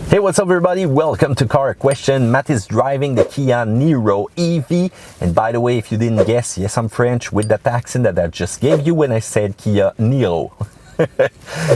Hey, what's up everybody? Welcome to Car Question. Matt is driving the Kia Niro EV. And by the way, if you didn't guess, yes, I'm French with that accent that I just gave you when I said Kia Niro.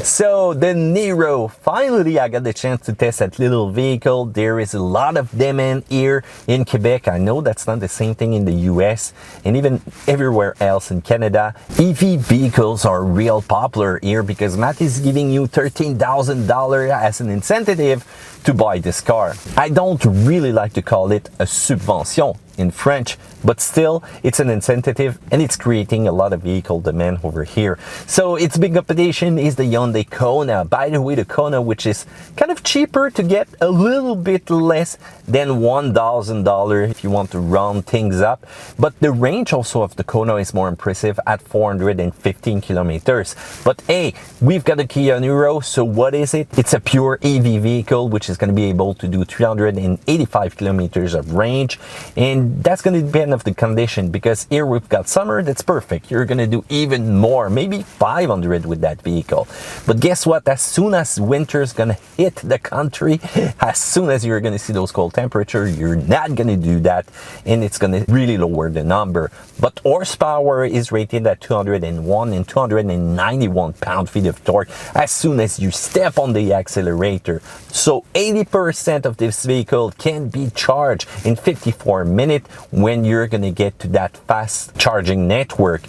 So the Niro, finally I got the chance to test that little vehicle. There is a lot of demand here in Quebec. I know that's not the same thing in the US and even everywhere else in Canada. EV vehicles are real popular here because Matt is giving you $13,000 as an incentive to buy this car. I don't really like to call it a subvention in French, but still it's an incentive and it's creating a lot of vehicle demand over here. So its big competition is the Hyundai Kona. By the way, the Kona, which is kind of cheaper to get, a little bit less than $1,000 if you want to round things up. But the range also of the Kona is more impressive at 415 kilometers. But hey, we've got a Kia Niro, so what is it? It's a pure EV vehicle, which is going to be able to do 385 kilometers of range. And that's going to depend on the condition, because here we've got summer, that's perfect. You're going to do even more, maybe 500 with that vehicle. But guess what? As soon as winter's going to hit the country, as soon as you're going to see those cold temperatures, you're not going to do that, and it's going to really lower the number. But horsepower is rated at 201 and 291 pound-feet of torque as soon as you step on the accelerator. So 80% of this vehicle can be charged in 54 minutes when you're going to get to that fast charging network.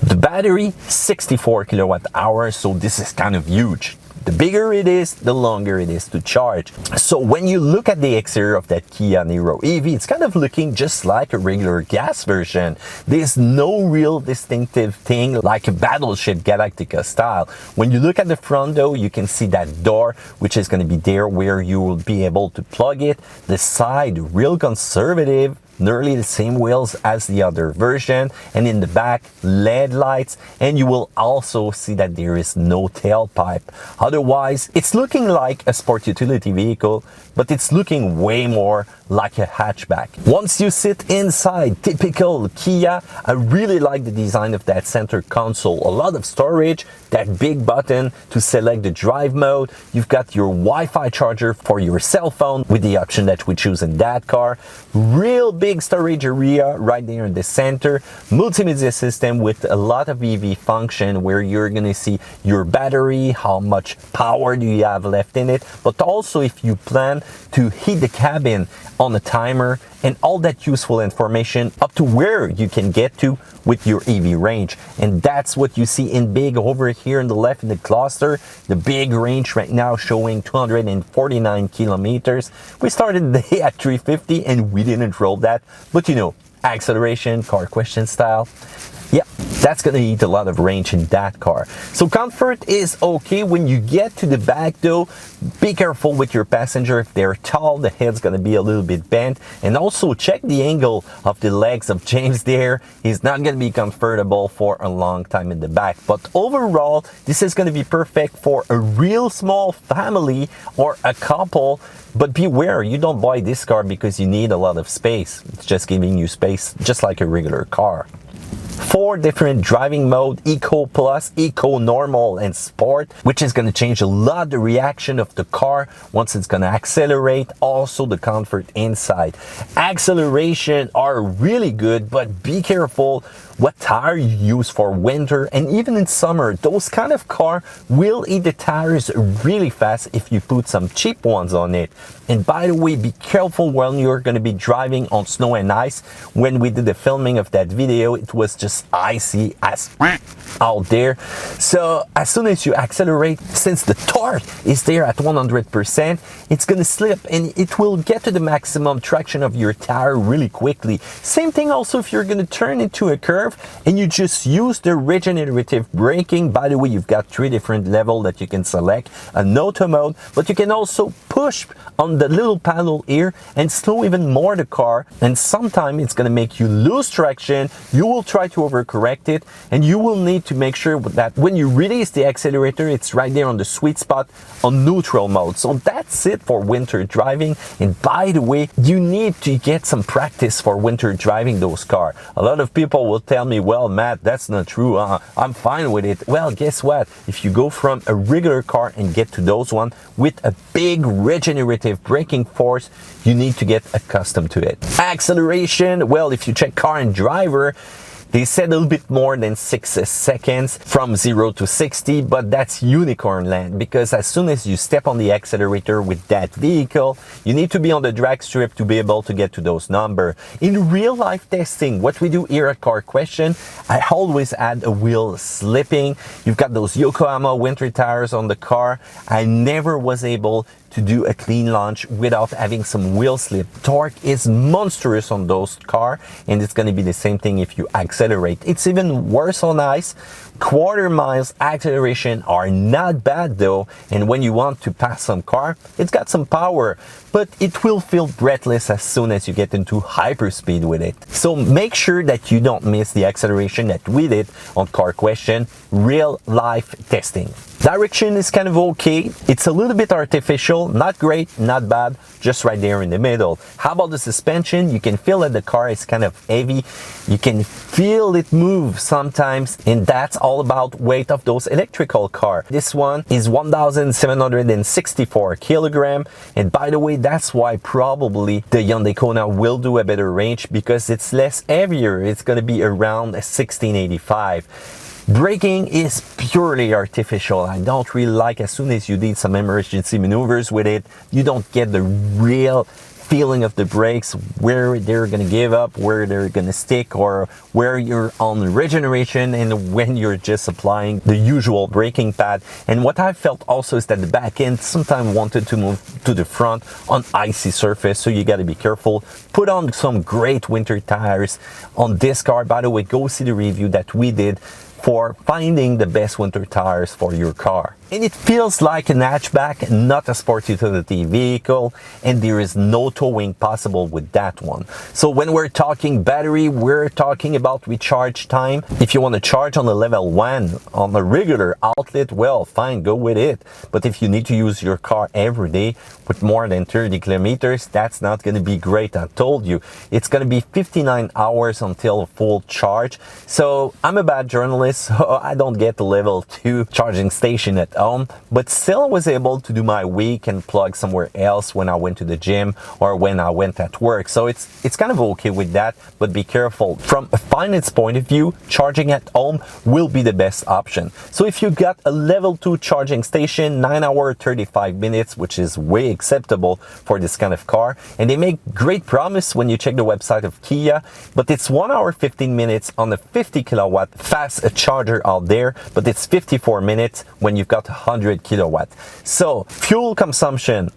The battery, 64 kilowatt hours, so this is kind of huge. The bigger it is, the longer it is to charge. So when you look at the exterior of that Kia Niro EV, it's kind of looking just like a regular gas version. There's no real distinctive thing like a Battleship Galactica style. When you look at the front though, you can see that door, which is going to be there where you will be able to plug it. The side, real conservative, nearly the same wheels as the other version, and in the back LED lights, and you will also see that there is no tailpipe. Otherwise, it's looking like a sport utility vehicle, but it's looking way more like a hatchback. Once you sit inside, typical Kia, I really like the design of that center console. A lot of storage, that big button to select the drive mode. You've got your Wi-Fi charger for your cell phone with the option that we choose in that car. Real big storage area right there in the center. Multimedia system with a lot of EV function where you're gonna see your battery, how much power do you have left in it, but also if you plan to heat the cabin on a timer, and all that useful information up to where you can get to with your EV range. And that's what you see in big over here in the left in the cluster. The big range right now showing 249 kilometers. We started the day at 350 and we didn't roll that, but you know, acceleration, car question style. Yeah, that's gonna eat a lot of range in that car. So comfort is okay. When you get to the back though, be careful with your passenger. If they're tall, the head's gonna be a little bit bent. And also check the angle of the legs of James there. He's not gonna be comfortable for a long time in the back. But overall, this is gonna be perfect for a real small family or a couple. But beware, you don't buy this car because you need a lot of space. It's just giving you space just like a regular car. 4 different driving mode: Eco Plus, Eco Normal, and Sport, which is going to change a lot the reaction of the car once it's going to accelerate, also the comfort inside. Acceleration are really good, but be careful what tire you use for winter and even in summer. Those kind of car will eat the tires really fast if you put some cheap ones on it. And by the way, be careful when you're going to be driving on snow and ice. When we did the filming of that video, it was just icy as out there. So as soon as you accelerate, since the torque is there at 100%, it's going to slip and it will get to the maximum traction of your tire really quickly. Same thing also if you're going to turn into a curve and you just use the regenerative braking. By the way, you've got 3 different levels that you can select. An auto mode, but you can also push on the little panel here and slow even more the car, and sometimes it's going to make you lose traction. You will try to overcorrect it, and you will need to make sure that when you release the accelerator, it's right there on the sweet spot on neutral mode. So that's it for winter driving. And by the way, you need to get some practice for winter driving those cars. A lot of people will tell me, well, Matt, that's not true. I'm fine with it. Well, guess what? If you go from a regular car and get to those one with a big regenerative braking force, you need to get accustomed to it. Acceleration, well, if you check Car and Driver, they said a little bit more than 6 seconds from 0 to 60, but that's unicorn land, because as soon as you step on the accelerator with that vehicle, you need to be on the drag strip to be able to get to those numbers. In real life testing, what we do here at Car Question, I always add a wheel slipping. You've got those Yokohama winter tires on the car. I never was able to do a clean launch without having some wheel slip. Torque is monstrous on those cars, and it's going to be the same thing if you accelerate. It's even worse on ice. Quarter miles acceleration are not bad though, and when you want to pass some car, it's got some power, but it will feel breathless as soon as you get into hyperspeed with it. So make sure that you don't miss the acceleration that we did on Car Question real life testing. Direction is kind of okay. It's a little bit artificial, not great, not bad, just right there in the middle. How about the suspension? You can feel that the car is kind of heavy. You can feel it move sometimes, and that's all about weight of those electrical car. This one is 1,764 kilogram, and by the way, that's why probably the Hyundai Kona will do a better range, because it's less heavier. It's going to be around 1,685. Braking is purely artificial. I don't really like, as soon as you did some emergency maneuvers with it, you don't get the real feeling of the brakes, where they're going to give up, where they're going to stick, or where you're on regeneration and when you're just applying the usual braking pad. And what I felt also is that the back end sometimes wanted to move to the front on icy surface, so you got to be careful. Put on some great winter tires on this car. By the way, go see the review that we did for finding the best winter tires for your car. And it feels like an hatchback, not a sport utility vehicle, and there is no towing possible with that one. So when we're talking battery, we're talking about recharge time. If you want to charge on a level 1 on a regular outlet, well, fine, go with it. But if you need to use your car every day with more than 30 kilometers, that's not going to be great. I told you, it's going to be 59 hours until a full charge. So I'm a bad journalist, so I don't get the level 2 charging station at home, but still I was able to do my week and plug somewhere else when I went to the gym or when I went at work. So it's kind of okay with that, but be careful. From a finance point of view, charging at home will be the best option. So if you got a level 2 charging station, 9 hours 35 minutes, which is way acceptable for this kind of car, and they make great promise when you check the website of Kia, but it's 1 hour 15 minutes on a 50 kilowatt fast charger out there, but it's 54 minutes when you've got 100 kilowatts. So fuel consumption,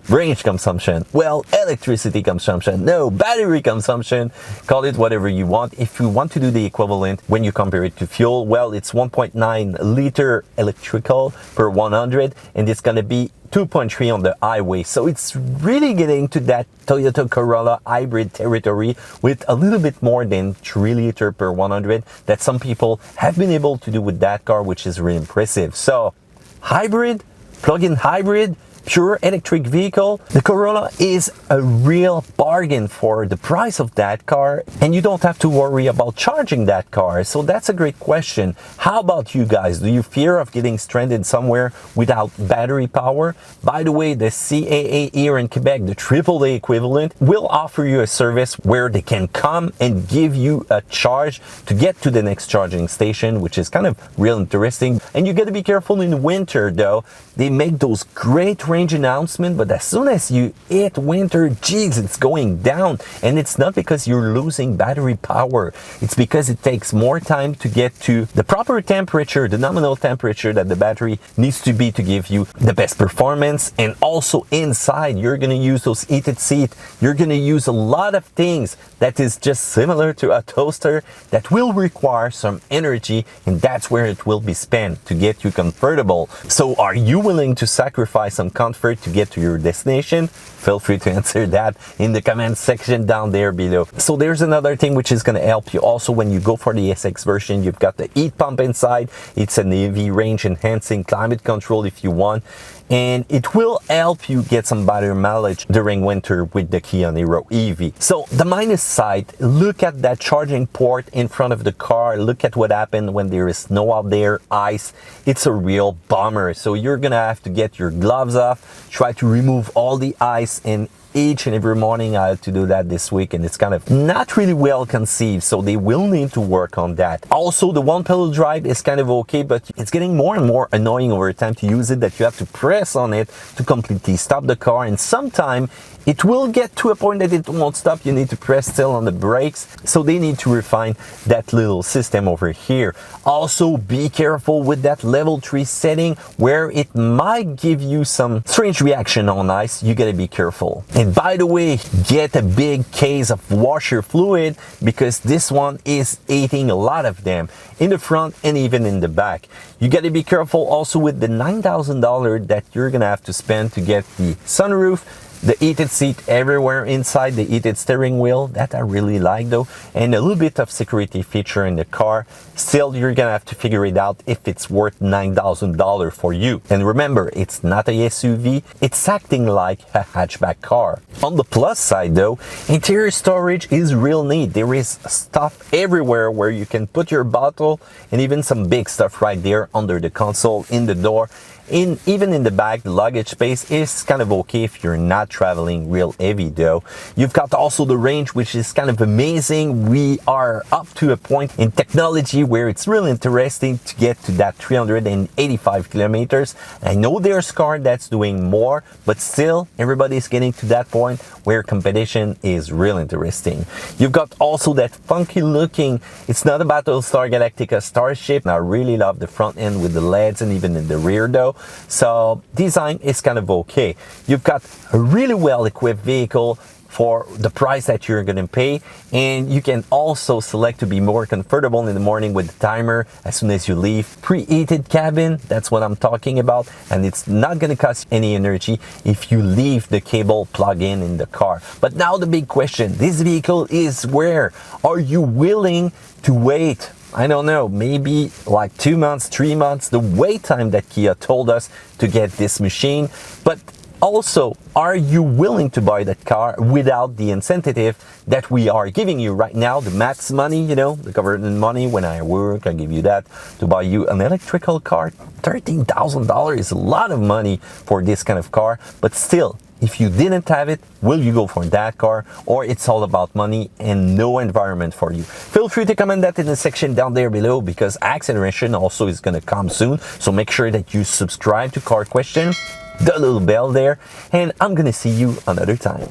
range consumption, well, electricity consumption, no, battery consumption, call it whatever you want. If you want to do the equivalent when you compare it to fuel, well, it's 1.9 liter electrical per 100, and it's going to be 2.3 on the highway. So it's really getting to that Toyota Corolla hybrid territory with a little bit more than 3 liter per 100 that some people have been able to do with that car, which is really impressive. So hybrid, plug-in hybrid, pure electric vehicle, the Corolla is a real bargain for the price of that car, and you don't have to worry about charging that car. So that's a great question. How about you guys? Do you fear of getting stranded somewhere without battery power? By the way, the CAA here in Quebec, the AAA equivalent, will offer you a service where they can come and give you a charge to get to the next charging station, which is kind of real interesting. And you got to be careful in winter though. They make those great range announcement, but as soon as you hit winter, geez, it's going down. And it's not because you're losing battery power, it's because it takes more time to get to the proper temperature, the nominal temperature that the battery needs to be to give you the best performance. And also inside, you're going to use those heated seats, you're going to use a lot of things that is just similar to a toaster that will require some energy, and that's where it will be spent to get you comfortable. So are you willing to sacrifice some comfort comfort to get to your destination? Feel free to answer that in the comment section down there below. So there's another thing which is going to help you also when you go for the SX version. You've got the heat pump inside. It's an EV range enhancing climate control if you want, and it will help you get some better mileage during winter with the Kia Niro EV. So the minus side, look at that charging port in front of the car. Look at what happened when there is snow out there, ice. It's a real bummer. So you're gonna have to get your gloves off, try to remove all the ice, and each and every morning I had to do that this week, and it's kind of not really well conceived, so they will need to work on that. Also, the one pedal drive is kind of okay, but it's getting more and more annoying over time to use it, that you have to press on it to completely stop the car, and sometimes it will get to a point that it won't stop. You need to press still on the brakes, so they need to refine that little system over here. Also, be careful with that level 3 setting where it might give you some strange reaction on ice. You gotta be careful. And by the way, get a big case of washer fluid, because this one is eating a lot of them in the front and even in the back. You gotta be careful also with the $9,000 that you're gonna have to spend to get the sunroof, the heated seat everywhere inside, the heated steering wheel, that I really like though, and a little bit of security feature in the car. Still, you're gonna have to figure it out if it's worth $9,000 for you. And remember, it's not a SUV, it's acting like a hatchback car. On the plus side though, interior storage is real neat. There is stuff everywhere where you can put your bottle, and even some big stuff right there under the console, in the door. Even in the back, the luggage space is kind of okay if you're not traveling real heavy though. You've got also the range, which is kind of amazing. We are up to a point in technology where it's really interesting to get to that 385 kilometers. I know there's cars that's doing more, but still everybody's getting to that point where competition is real interesting. You've got also that funky looking, it's not a Battlestar Galactica starship. I really love the front end with the LEDs, and even in the rear though. So design is kind of okay. You've got a really well equipped vehicle for the price that you're gonna pay, and you can also select to be more comfortable in the morning with the timer as soon as you leave. Preheated cabin, that's what I'm talking about, and it's not gonna cost any energy if you leave the cable plug in the car. But now the big question, this vehicle is where? Are you willing to wait? I don't know, maybe like 2 months, 3 months, the wait time that Kia told us to get this machine. But also, are you willing to buy that car without the incentive that we are giving you right now, the max money, you know, the government money? When I work, I give you that to buy you an electrical car. $13,000 is a lot of money for this kind of car, but still, if you didn't have it, will you go for that car, or it's all about money and no environment for you? Feel free to comment that in the section down there below, because acceleration also is going to come soon. So make sure that you subscribe to Car Question, the little bell there, and I'm going to see you another time.